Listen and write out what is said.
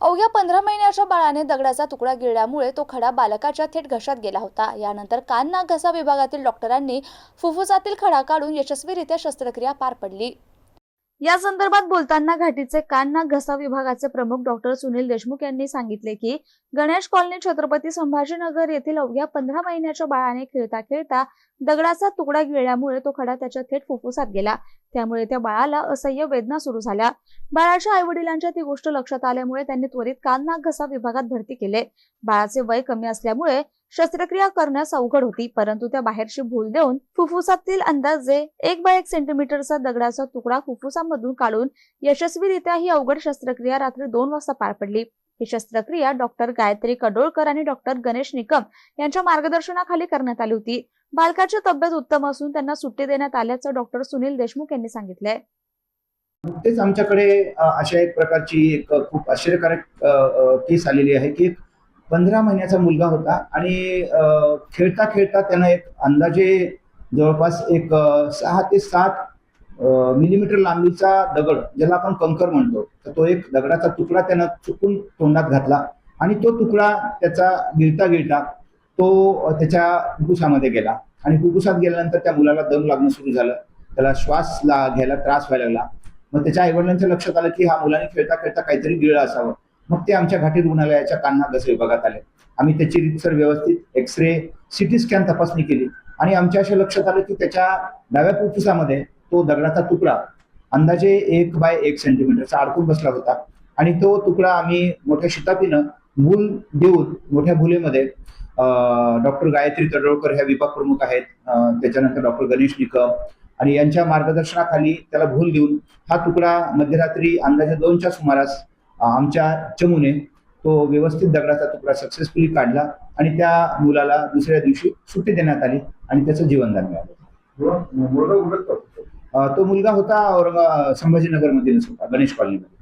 अवघ्या 15 महिन्याच्या बाळाने दगडाचा तुकडा गिळल्यामुळे तो खडा बालकाच्या थेट घशात गेला होता। यानंतर कान नाक घसा विभागातील डॉक्टरांनी फुफ्फुसातील खडा काढून यशस्वीरित्या शस्त्रक्रिया पार पडली। या संदर्भात बोलताना घाटीचे कान नाक घसा विभागाचे प्रमुख डॉक्टर सुनील देशमुख यांनी सांगितले की गणेश कॉलनी छत्रपती संभाजीनगर येथील अवघ्या 15 महिन्याच्या बाळाने खेळता खेळता दगडाचा तुकडा गिळल्यामुळे तो खडा त्याच्या थेट फुफ्फुसात गेला। त्यामुळे त्या बाळाला असह्य वेदना सुरू झाल्या। बाळाच्या आईवडिलांच्या ती गोष्ट लक्षात आल्यामुळे त्यांनी त्वरित कान नाक घसा विभागात भरती केले। बाळाचे वय कमी असल्यामुळे शस्त्रक्रिया करण्यास अवघड होती, परंतु त्या बाहेरची भूल देऊन फुफ्फुसातील अंदाजे 1 बाय 1 सेंटीमीटरचा दगडाचा तुकडा फुफ्फुसामधून काढून यशस्वीरित्या ही अवघड शस्त्रक्रिया रात्री 2 वाजता पार पडली। ही शस्त्रक्रिया डॉक्टर गायत्री कडोळकर आणि डॉक्टर गणेश निकम यांच्या मार्गदर्शनाखाली करण्यात आली होती। बालकाची तब्येत उत्तम असून त्यांना सुट्टी देण्यात आल्याचं डॉक्टर सुनील देशमुख यांनी सांगितलंय। नुकतेच आमच्याकडे अशा एक प्रकारची एक खूप आश्चर्यकारक केस आलेली आहे की 15 महिन्याचा मुलगा होता आणि खेळता खेळता त्यानं एक अंदाजे जवळपास एक 6 ते 7 मिलीमीटर लांबीचा दगड, ज्याला आपण कंकर म्हणतो, तर तो एक दगडाचा तुकडा त्यानं चुकून तोंडात घातला आणि तो तुकडा त्याचा गिळता गिळता तो त्याच्या फुफ्फुसामध्ये गेला आणि फुफ्फुसात गेल्यानंतर त्या मुलाला दम लागणं सुरू झालं। त्याला श्वास घ्यायला त्रास व्हायला लागला। मग त्याच्या आईवडिलांच्या लक्षात आलं की हा मुलाने खेळता खेळता काहीतरी गिळलं असावं। मग ते आमच्या घाटी रुग्णालयाच्या कान नाक घसा विभागात आले। आम्ही त्याची रीतसर व्यवस्थित एक्सरे, सिटी स्कॅन तपासणी केली आणि आमच्या अशा लक्षात आलं की त्याच्या डाव्या फुफ्फुसामध्ये तो दगडाचा तुकडा अंदाजे 1 बाय 1 सेंटीमीटरचा अडकून बसला होता आणि तो तुकडा आम्ही मोठ्या शिताफीनं भूल देऊन मोठ्या भुलेमध्ये डॉक्टर गायत्री कडोळकर ह्या विभाग प्रमुख आहेत, त्याच्यानंतर डॉक्टर गणेश निकम आणि यांच्या मार्गदर्शनाखाली त्याला भूल देऊन हा तुकडा मध्यरात्री अंदाजे 2च्या सुमारास आमच्या चमूने तो व्यवस्थित दगडाचा तुकडा सक्सेसफुली काढला आणि त्या मुलाला दुसऱ्या दिवशी सुट्टी देण्यात आली आणि त्याचं जीवनदान मिळालं। तो मुलगा होता संभाजीनगर मधीलच होता, गणेश कॉलनीमध्ये।